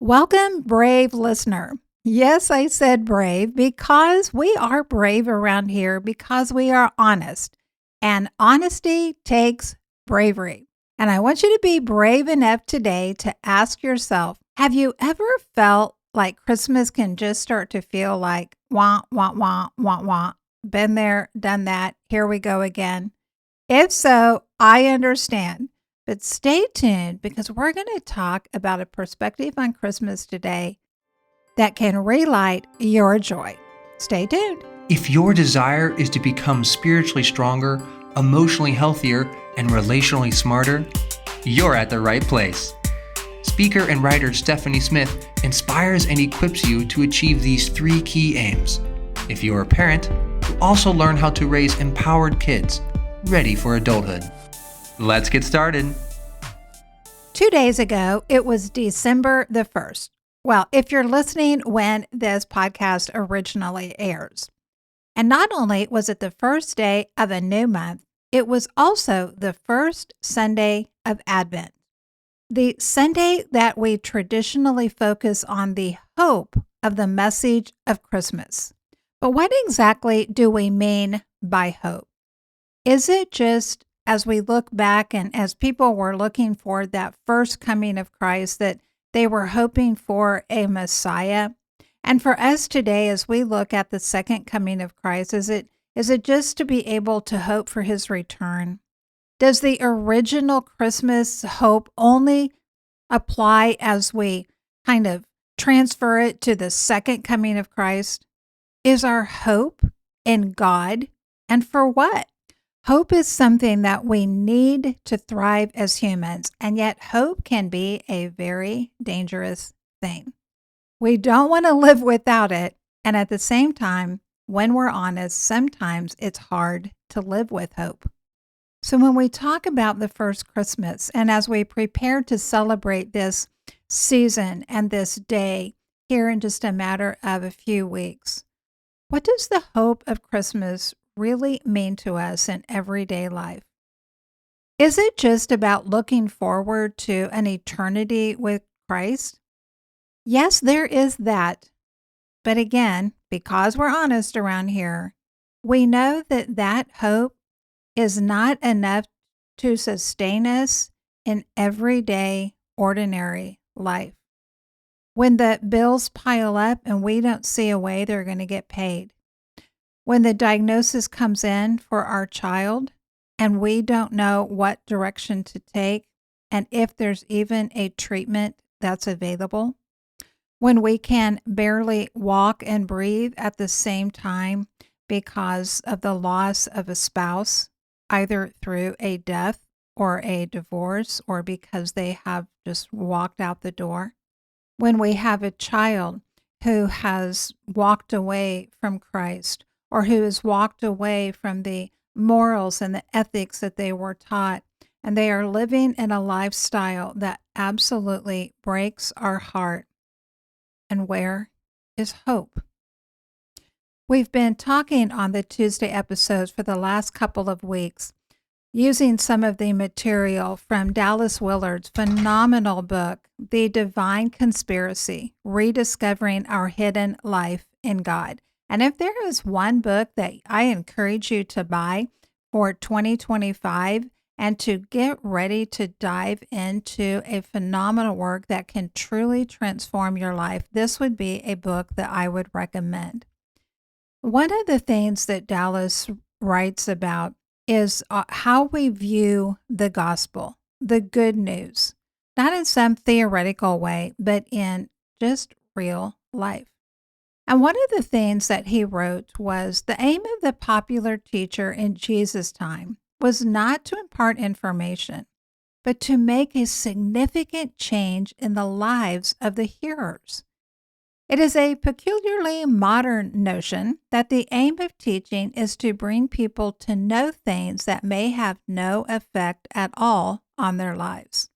Welcome, brave listener. Yes, I said brave because we are brave around here because we are honest. And honesty takes bravery. And I want you to be brave enough today to ask yourself, have you ever felt like Christmas can just start to feel like wah, wah, wah, wah, wah? Been there, done that. Here we go again. If so, I understand. But stay tuned because we're going to talk about a perspective on Christmas today that can relight your joy. Stay tuned. If your desire is to become spiritually stronger, emotionally healthier, and relationally smarter, you're at the right place. Speaker and writer Stephanie Smith inspires and equips you to achieve these three key aims. If you're a parent, you'll also learn how to raise empowered kids, ready for adulthood. Let's get started. 2 days ago, it was December the 1st. Well, if you're listening when this podcast originally airs. And not only was it the first day of a new month, it was also the first Sunday of Advent. The Sunday that we traditionally focus on the hope of the message of Christmas. But what exactly do we mean by hope? Is it just as we look back and as people were looking for that first coming of Christ, that they were hoping for a Messiah? And for us today, as we look at the second coming of Christ, is it just to be able to hope for his return? Does the original Christmas hope only apply as we kind of transfer it to the second coming of Christ? Is our hope in God? And for what? Hope is something that we need to thrive as humans, and yet hope can be a very dangerous thing. We don't want to live without it, and at the same time, when we're honest, sometimes it's hard to live with hope. So when we talk about the first Christmas, and as we prepare to celebrate this season and this day here in just a matter of a few weeks, what does the hope of Christmas really mean to us in everyday life? Is it just about looking forward to an eternity with Christ? Yes, there is that. But again, because we're honest around here, we know that that hope is not enough to sustain us in everyday, ordinary life. When the bills pile up and we don't see a way they're going to get paid, when the diagnosis comes in for our child and we don't know what direction to take and if there's even a treatment that's available, when we can barely walk and breathe at the same time because of the loss of a spouse, either through a death or a divorce or because they have just walked out the door, when we have a child who has walked away from Christ, or who has walked away from the morals and the ethics that they were taught, and they are living in a lifestyle that absolutely breaks our heart. And where is hope? We've been talking on the Tuesday episodes for the last couple of weeks, using some of the material from Dallas Willard's phenomenal book, The Divine Conspiracy: Rediscovering Our Hidden Life in God. And if there is one book that I encourage you to buy for 2025 and to get ready to dive into a phenomenal work that can truly transform your life, this would be a book that I would recommend. One of the things that Dallas writes about is how we view the gospel, the good news, not in some theoretical way, but in just real life. And one of the things that he wrote was the aim of the popular teacher in Jesus' time was not to impart information, but to make a significant change in the lives of the hearers. It is a peculiarly modern notion that the aim of teaching is to bring people to know things that may have no effect at all on their lives.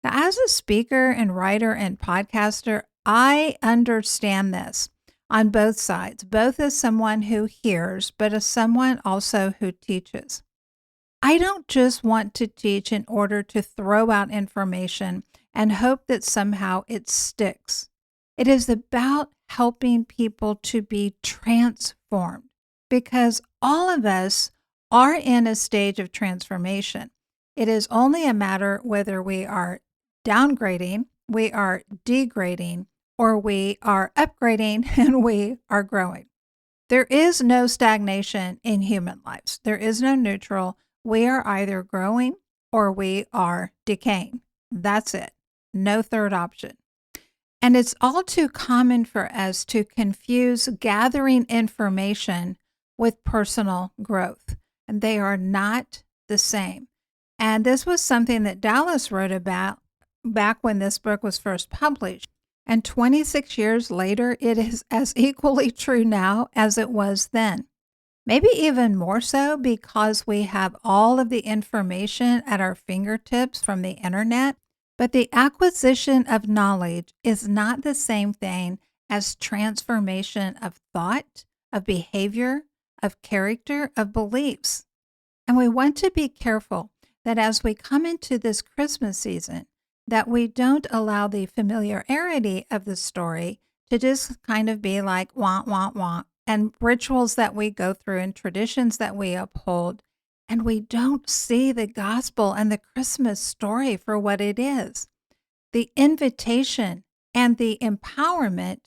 Now, as a speaker and writer and podcaster, I understand this on both sides, both as someone who hears, but as someone also who teaches. I don't just want to teach in order to throw out information and hope that somehow it sticks. It is about helping people to be transformed because all of us are in a stage of transformation. It is only a matter whether we are downgrading, we are degrading, or we are upgrading and we are growing. There is no stagnation in human lives. There is no neutral. We are either growing or we are decaying. That's it. No third option. And it's all too common for us to confuse gathering information with personal growth, and they are not the same. And this was something that Dallas wrote about back when this book was first published. And 26 years later, it is as equally true now as it was then. Maybe even more so because we have all of the information at our fingertips from the internet. But the acquisition of knowledge is not the same thing as transformation of thought, of behavior, of character, of beliefs. And we want to be careful that as we come into this Christmas season, that we don't allow the familiarity of the story to just kind of be like wah, wah, wah, and rituals that we go through and traditions that we uphold, and we don't see the gospel and the Christmas story for what it is, the invitation and the empowerment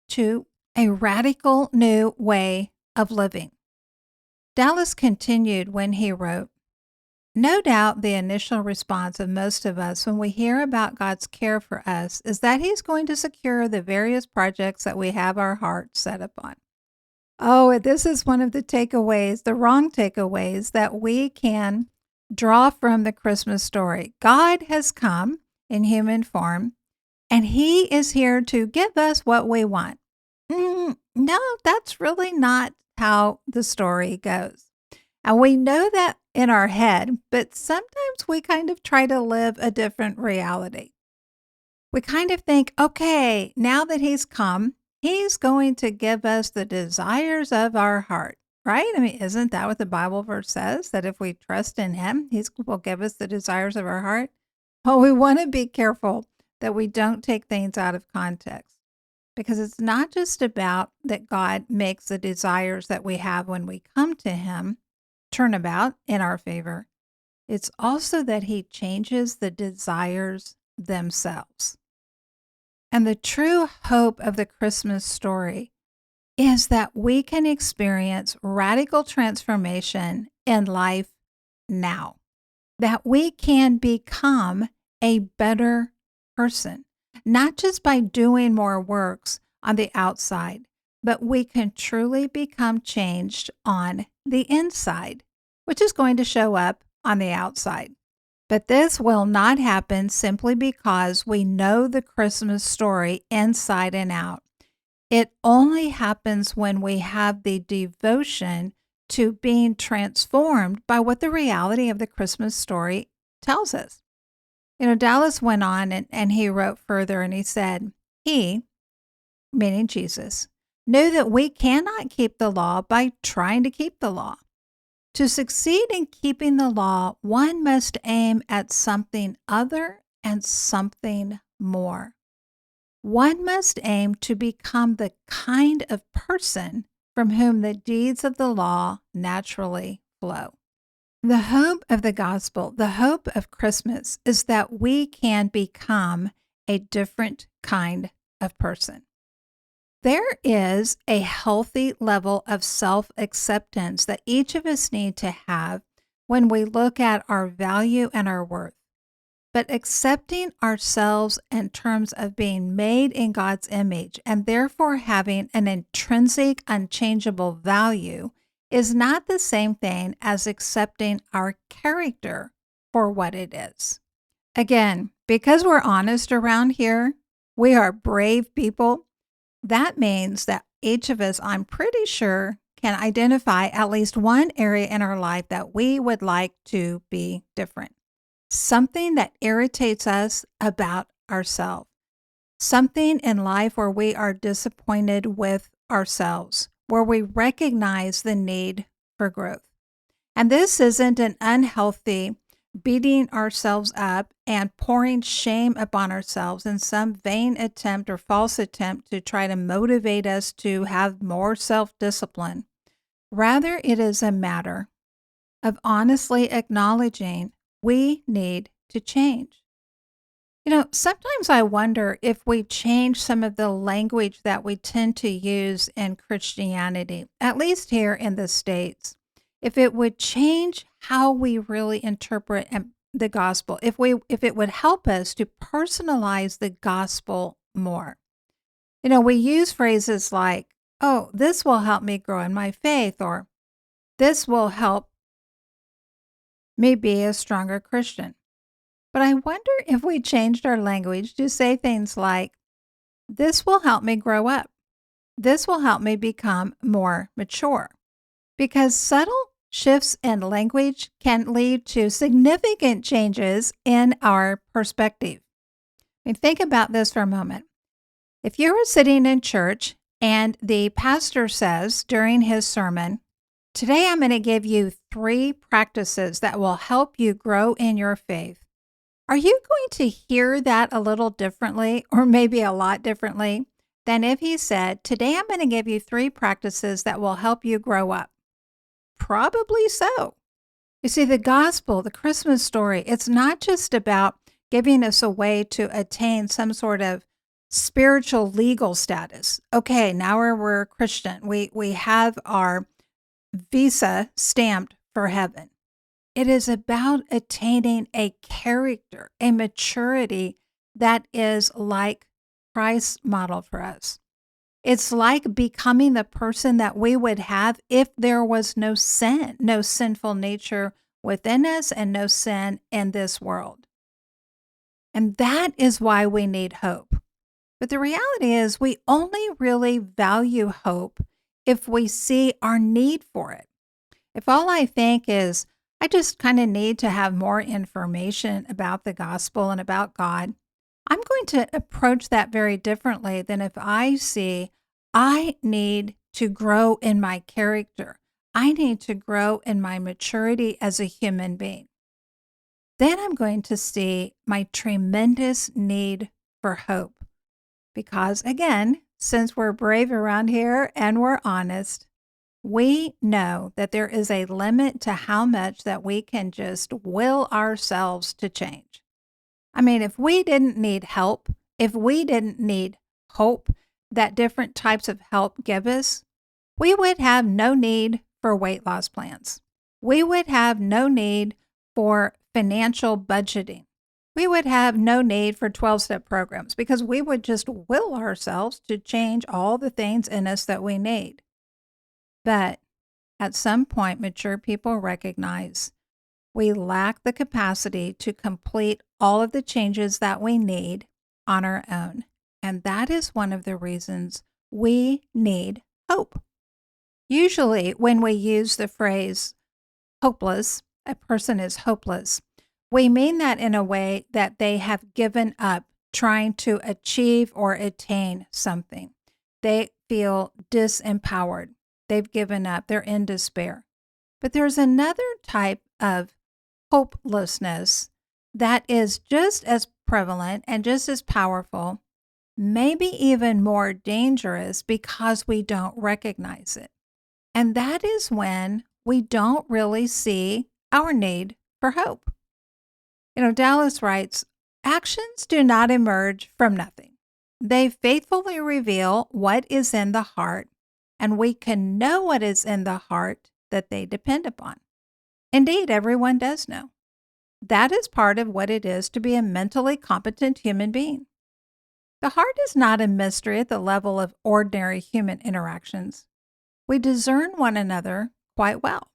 to a radical new way of living. Dallas continued when he wrote, "No doubt the initial response of most of us when we hear about God's care for us is that He's going to secure the various projects that we have our hearts set upon." Oh, this is one of the takeaways, the wrong takeaways that we can draw from the Christmas story. God has come in human form, and He is here to give us what we want. No, that's really not how the story goes. And we know that in our head, but sometimes we kind of try to live a different reality. We kind of think, okay, now that He's come, He's going to give us the desires of our heart, right? I mean, isn't that what the Bible verse says? That if we trust in Him, He will give us the desires of our heart? Well, we want to be careful that we don't take things out of context, because it's not just about that God makes the desires that we have when we come to Him turn about in our favor. It's also that He changes the desires themselves. And the true hope of the Christmas story is that we can experience radical transformation in life now, that we can become a better person, not just by doing more works on the outside, but we can truly become changed on the inside, which is going to show up on the outside. But this will not happen simply because we know the Christmas story inside and out. It only happens when we have the devotion to being transformed by what the reality of the Christmas story tells us. Dallas went on and he wrote further and he said, He, meaning Jesus, knew that we cannot keep the law by trying to keep the law. To succeed in keeping the law, one must aim at something other and something more. One must aim to become the kind of person from whom the deeds of the law naturally flow. The hope of the gospel, the hope of Christmas, is that we can become a different kind of person. There is a healthy level of self-acceptance that each of us need to have when we look at our value and our worth. But accepting ourselves in terms of being made in God's image and therefore having an intrinsic, unchangeable value is not the same thing as accepting our character for what it is. Again, because we're honest around here, we are brave people. That means that each of us, I'm pretty sure, can identify at least one area in our life that we would like to be different. Something that irritates us about ourselves. Something in life where we are disappointed with ourselves, where we recognize the need for growth. And this isn't an unhealthy beating ourselves up and pouring shame upon ourselves in some vain attempt or false attempt to try to motivate us to have more self-discipline. Rather, it is a matter of honestly acknowledging we need to change. Sometimes I wonder if we change some of the language that we tend to use in Christianity, at least here in the States, if it would change how we really interpret the gospel, if it would help us to personalize the gospel more. We use phrases like, "Oh, this will help me grow in my faith," or "This will help me be a stronger Christian." But I wonder if we changed our language to say things like, "This will help me grow up. This will help me become more mature." Because subtle shifts in language can lead to significant changes in our perspective. Think about this for a moment. If you were sitting in church and the pastor says during his sermon, "Today I'm going to give you 3 practices that will help you grow in your faith." Are you going to hear that a little differently, or maybe a lot differently, than if he said, "Today I'm going to give you 3 practices that will help you grow up"? Probably so. You see, the gospel, the Christmas story, it's not just about giving us a way to attain some sort of spiritual legal status. Okay, now we're Christian. We have our visa stamped for heaven. It is about attaining a character, a maturity that is like Christ's model for us. It's like becoming the person that we would have if there was no sin, no sinful nature within us, and no sin in this world. And that is why we need hope. But the reality is, we only really value hope if we see our need for it. If all I think is, I just kind of need to have more information about the gospel and about God, I'm going to approach that very differently than if I see I need to grow in my character. I need to grow in my maturity as a human being. Then I'm going to see my tremendous need for hope. Because again, since we're brave around here and we're honest, we know that there is a limit to how much that we can just will ourselves to change. If we didn't need help, if we didn't need hope that different types of help give us, we would have no need for weight loss plans. We would have no need for financial budgeting. We would have no need for 12-step programs because we would just will ourselves to change all the things in us that we need. But at some point, mature people recognize we lack the capacity to complete all of the changes that we need on our own. And that is one of the reasons we need hope. Usually, when we use the phrase hopeless, a person is hopeless, we mean that in a way that they have given up trying to achieve or attain something. They feel disempowered. They've given up. They're in despair. But there's another type of hopelessness that is just as prevalent and just as powerful, maybe even more dangerous because we don't recognize it. And that is when we don't really see our need for hope. Dallas writes, "Actions do not emerge from nothing. They faithfully reveal what is in the heart, and we can know what is in the heart that they depend upon." Indeed, everyone does know. That is part of what it is to be a mentally competent human being. The heart is not a mystery at the level of ordinary human interactions. We discern one another quite well.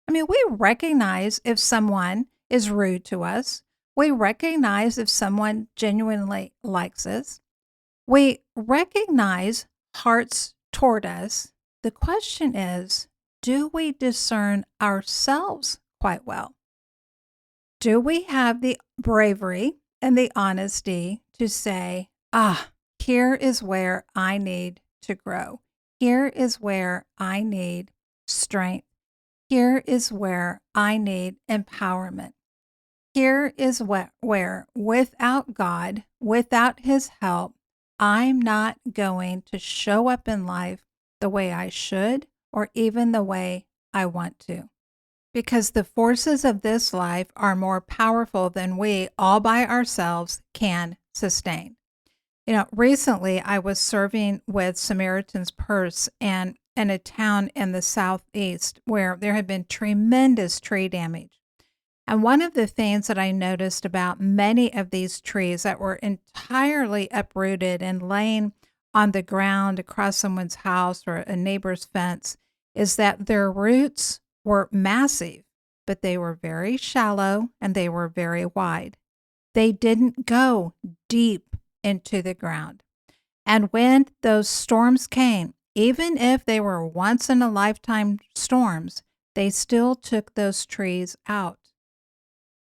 We recognize if someone is rude to us. We recognize if someone genuinely likes us. We recognize hearts toward us. The question is, do we discern ourselves quite well? Do we have the bravery and the honesty to say, here is where I need to grow. Here is where I need strength. Here is where I need empowerment. here is where, without God, without His help, I'm not going to show up in life the way I should or even the way I want to. Because the forces of this life are more powerful than we all by ourselves can sustain. Recently I was serving with Samaritan's Purse and in a town in the southeast where there had been tremendous tree damage. And one of the things that I noticed about many of these trees that were entirely uprooted and laying on the ground across someone's house or a neighbor's fence is that their roots were massive, but they were very shallow and they were very wide. They didn't go deep into the ground. And when those storms came, even if they were once in a lifetime storms, they still took those trees out.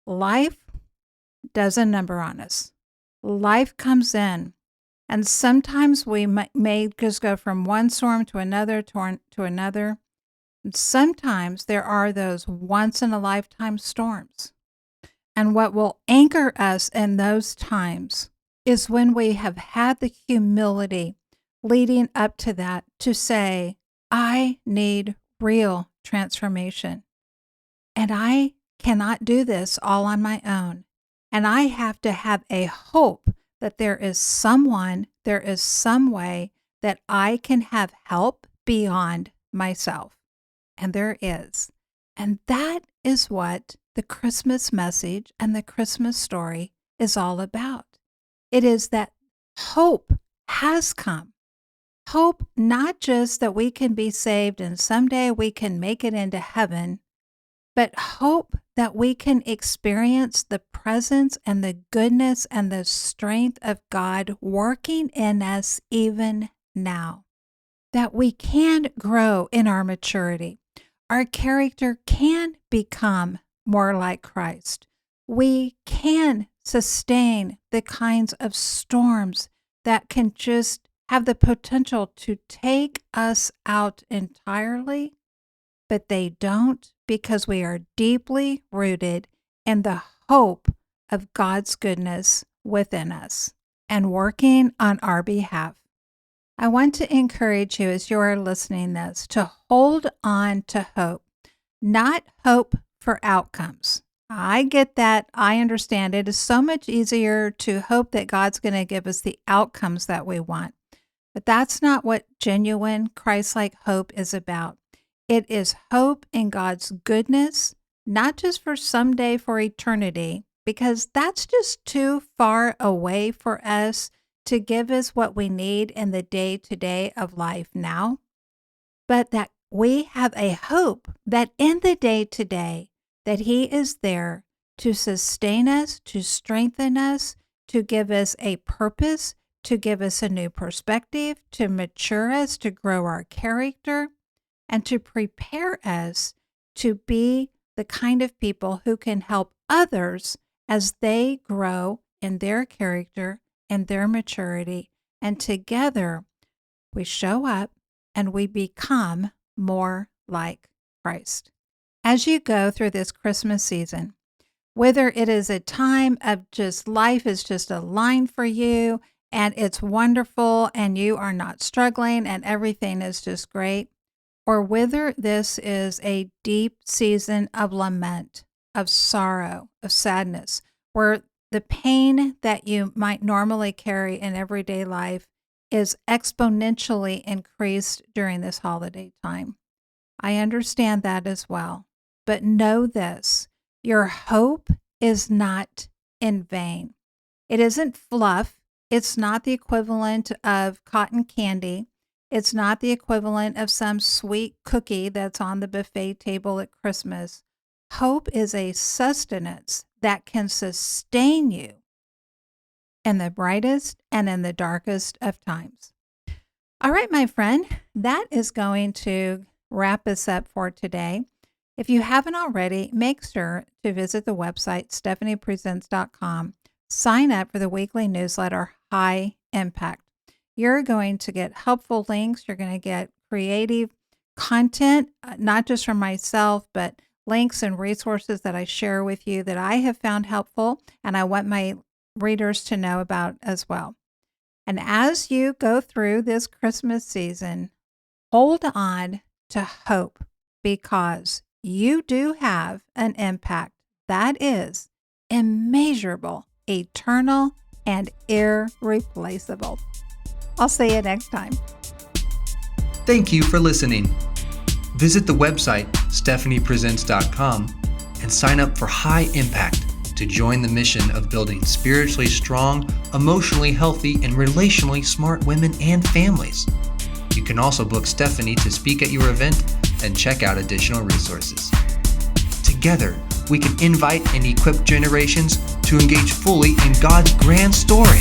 Life does a number on us. Life comes in, and sometimes we may just go from one storm to another to another. And sometimes there are those once-in-a-lifetime storms. And what will anchor us in those times is when we have had the humility leading up to that to say, I need real transformation. And I cannot do this all on my own. And I have to have a hope that there is someone, there is some way that I can have help beyond myself. And there is. And that is what the Christmas message and the Christmas story is all about. It is that hope has come. Hope not just that we can be saved and someday we can make it into heaven, but hope that we can experience the presence and the goodness and the strength of God working in us even now. That we can grow in our maturity. Our character can become more like Christ. We can sustain the kinds of storms that can just have the potential to take us out entirely, but they don't, because we are deeply rooted in the hope of God's goodness within us and working on our behalf. I want to encourage you as you are listening this to hold on to hope, not hope for outcomes. I get that. I understand it is so much easier to hope that God's going to give us the outcomes that we want. But that's not what genuine Christ-like hope is about. It is hope in God's goodness, not just for someday, for eternity, because that's just too far away for us to give us what we need in the day-to-day of life now, but that we have a hope that in the day-to-day, that He is there to sustain us, to strengthen us, to give us a purpose, to give us a new perspective, to mature us, to grow our character, and to prepare us to be the kind of people who can help others as they grow in their character and their maturity. And together we show up and we become more like Christ. As you go through this Christmas season, whether it is a time of just life is just a line for you and it's wonderful and you are not struggling and everything is just great, or whether this is a deep season of lament, of sorrow, of sadness, where the pain that you might normally carry in everyday life is exponentially increased during this holiday time. I understand that as well. But know this, your hope is not in vain. It isn't fluff. It's not the equivalent of cotton candy. It's not the equivalent of some sweet cookie that's on the buffet table at Christmas. Hope is a sustenance that can sustain you in the brightest and in the darkest of times. All right, my friend, that is going to wrap us up for today. If you haven't already, make sure to visit the website, stephaniepresents.com. Sign up for the weekly newsletter, High Impact. You're going to get helpful links. You're going to get creative content, not just from myself, but links and resources that I share with you that I have found helpful and I want my readers to know about as well. And as you go through this Christmas season, hold on to hope because you do have an impact that is immeasurable, eternal, and irreplaceable. I'll see you next time. Thank you for listening. Visit the website stephaniepresents.com and sign up for High Impact to join the mission of building spiritually strong, emotionally healthy, and relationally smart women and families. You can also book Stephanie to speak at your event and check out additional resources. Together, we can invite and equip generations to engage fully in God's grand story.